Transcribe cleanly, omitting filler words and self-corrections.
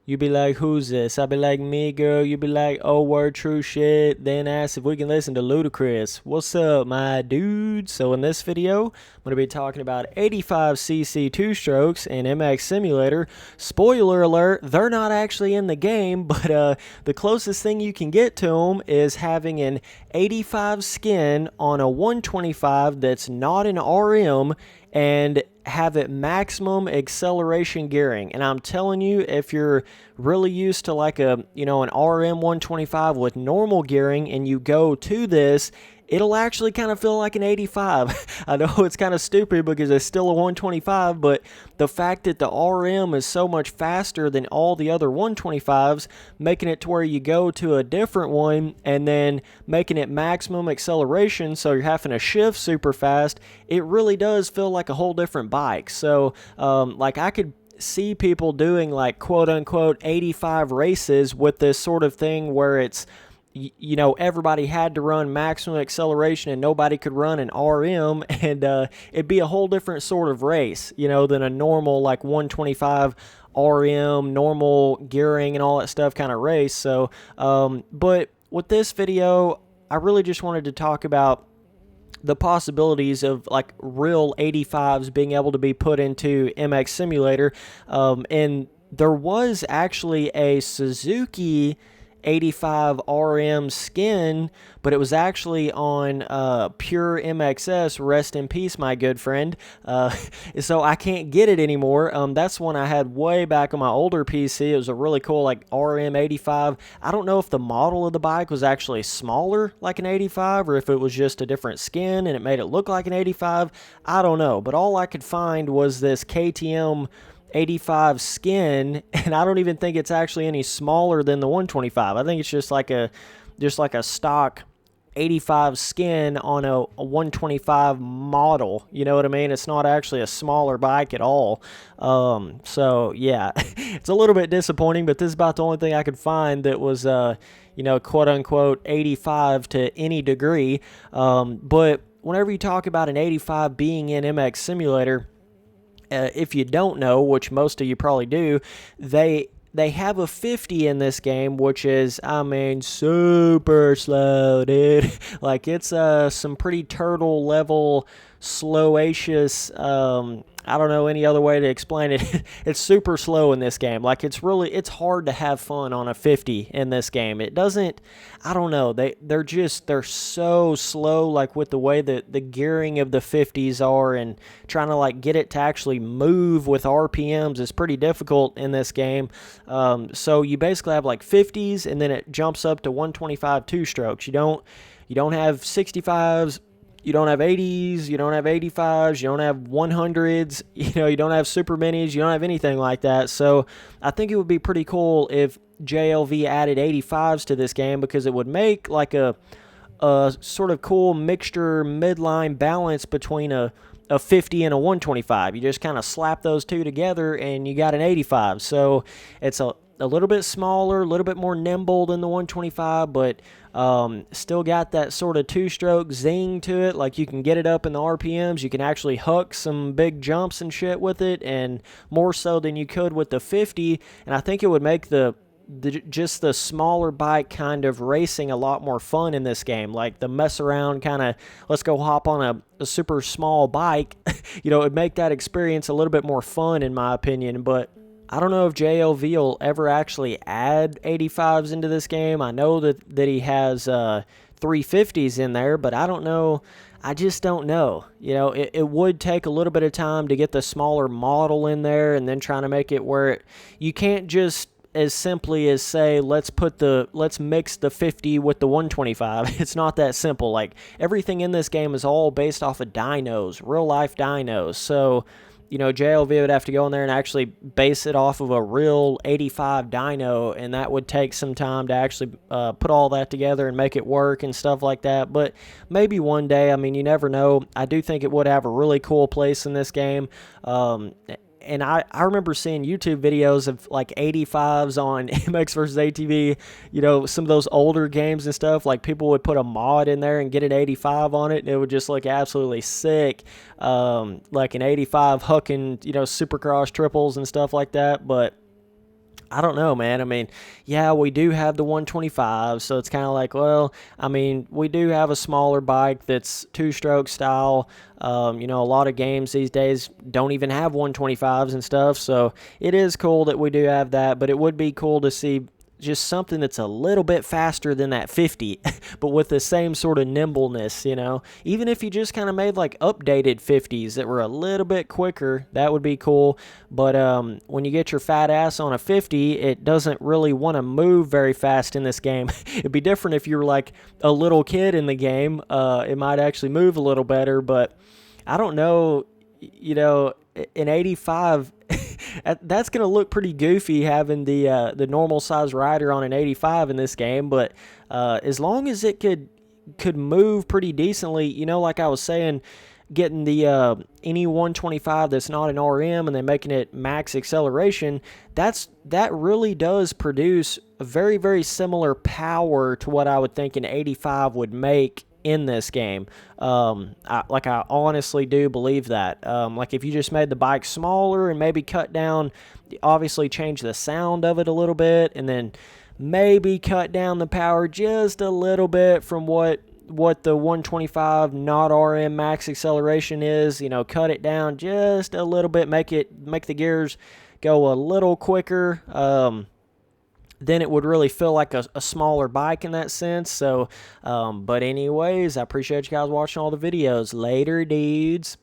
You be like, who's this? I be like, me, girl. You be like, oh, word, true shit. Then ask if we can listen to Ludacris. What's up, my dude? So in this video, I'm going to be talking about 85cc two-strokes in MX Simulator. Spoiler alert, they're not actually in the game, but the closest thing you can get to them is having an 85 skin on a 125 that's not an RM and have it maximum acceleration gearing. And I'm telling you, if you're really used to like an RM 125 with normal gearing and you go to this, it'll actually kind of feel like an 85. I know it's kind of stupid because it's still a 125, but the fact that the RM is so much faster than all the other 125s, making it to where you go to a different one and then making it maximum acceleration, so you're having to shift super fast, it really does feel like a whole different bike. So, like I could see people doing like quote-unquote 85 races with this sort of thing where it's, everybody had to run maximum acceleration and nobody could run an RM, and it'd be a whole different sort of race, than a normal like 125 RM, normal gearing and all that stuff kind of race. So, but with this video, I really just wanted to talk about the possibilities of like real 85s being able to be put into MX Simulator. And there was actually a Suzuki 85 RM skin, but it was actually on Pure MXS. Rest in peace, my good friend. So I can't get it anymore. That's one I had way back on my older PC. It was a really cool like RM 85. I don't know if the model of the bike was actually smaller like an 85 or if it was just a different skin and it made it look like an 85. I don't know, but all I could find was this KTM 85 skin, and I don't even think it's actually any smaller than the 125. I think it's just like a stock 85 skin on a 125 model. You know what I mean? It's not actually a smaller bike at all. So yeah, it's a little bit disappointing, but this is about the only thing I could find that was quote unquote 85 to any degree. But whenever you talk about an 85 being in MX Simulator, if you don't know, which most of you probably do, they have a 50 in this game, which is, super slow, dude. Like, it's some pretty turtle level, slowacious, I don't know any other way to explain it. It's super slow in this game. Like, it's hard to have fun on a 50 in this game. It doesn't, I don't know, they're so slow, like with the way that the gearing of the 50s are, and trying to like get it to actually move with RPMs is pretty difficult in this game. So you basically have like 50s and then it jumps up to 125 two-strokes. You don't have 65s, you don't have 80s, you don't have 85s, you don't have 100s, you don't have super minis, you don't have anything like that. So I think it would be pretty cool if JLV added 85s to this game, because it would make like a sort of cool mixture midline balance between a 50 and a 125. You just kind of slap those two together and you got an 85. So it's a little bit smaller, a little bit more nimble than the 125, but still got that sort of two-stroke zing to it. Like, you can get it up in the RPMs. You can actually huck some big jumps and shit with it, and more so than you could with the 50. And I think it would make just the smaller bike kind of racing a lot more fun in this game. Like, the mess around kind of, let's go hop on a super small bike, it would make that experience a little bit more fun in my opinion. But I don't know if JLV will ever actually add 85s into this game. I know that he has 350s in there, but I don't know. I just don't know. It would take a little bit of time to get the smaller model in there and then trying to make it where you can't just as simply as say, let's mix the 50 with the 125. It's not that simple. Like, everything in this game is all based off of dynos, real life dynos. So, JLV would have to go in there and actually base it off of a real 85 dyno, and that would take some time to actually put all that together and make it work and stuff like that. But maybe one day, you never know. I do think it would have a really cool place in this game. And I remember seeing YouTube videos of like 85s on MX versus ATV, some of those older games and stuff. Like, people would put a mod in there and get an 85 on it, and it would just look absolutely sick. Like an 85 hucking, supercross triples and stuff like that. But I don't know, man. I mean, yeah, we do have the 125, so it's kind of like, well, I mean, we do have a smaller bike that's two-stroke style. A lot of games these days don't even have 125s and stuff, so it is cool that we do have that, but it would be cool to see just something that's a little bit faster than that 50, but with the same sort of nimbleness. Even if you just kind of made like updated 50s that were a little bit quicker, that would be cool. But when you get your fat ass on a 50, it doesn't really want to move very fast in this game. It'd be different if you were like a little kid in the game. It might actually move a little better, but I don't know, in 85, that's going to look pretty goofy having the normal size rider on an 85 in this game, but as long as it could move pretty decently, like I was saying, getting the any 125 that's not an RM and then making it max acceleration, that really does produce a very, very similar power to what I would think an 85 would make in this game. I honestly do believe that. Like if you just made the bike smaller and maybe cut down, obviously change the sound of it a little bit, and then maybe cut down the power just a little bit from what the 125 not RM max acceleration is, cut it down just a little bit, make the gears go a little quicker. Then it would really feel like a smaller bike in that sense. So, but anyways, I appreciate you guys watching all the videos. Later, dudes.